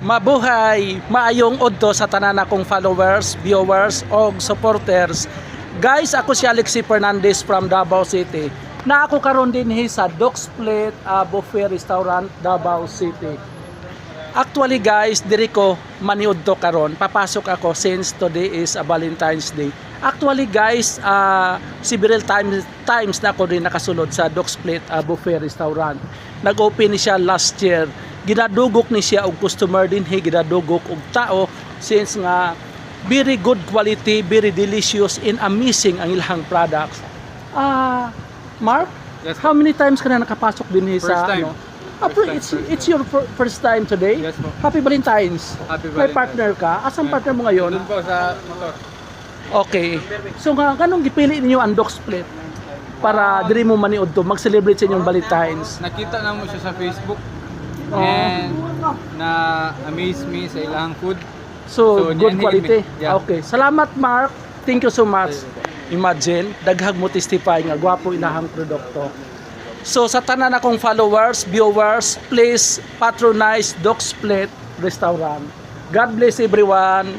Mabuhay, maayong udto sa tanan akong followers, viewers o supporters. Guys, ako si Alexi Fernandez from Davao City. Na ako karon din sa Dog Split Buffet Restaurant, Davao City. Actually guys, diri ko maniudto karon. Papasok ako since today is a Valentine's Day. Actually guys, several times na ako rin nakasulod sa Dog Split Buffet Restaurant. Nag-open siya last year. Ginadugok ni siya og customer din, ginadugok og tao since nga very good quality, very delicious and amazing ang ilang products. Mark, Yes, how many times ka na nakapasok din sa First time. It's your first time today? Yes po. Happy Valentine's. Happy May Valentine's. partner ka? Asan partner mo ngayon? Doon po sa motor. Okay. So nga kanong gipili ninyo ang Dog Split para diri mo maniudto mag-celebrate sa inyong Valentine's? Nakita na mo siya sa Facebook Oh. and na-amaze me sa ilang food. So, So, good niyan, quality. yeah. Okay. Salamat, Mark. Thank you so much. Imagine, daghag mo testify nga gwapo ilahang produkto. So, sa tanan akong followers, viewers, please patronize Dog Split Restaurant. God bless everyone.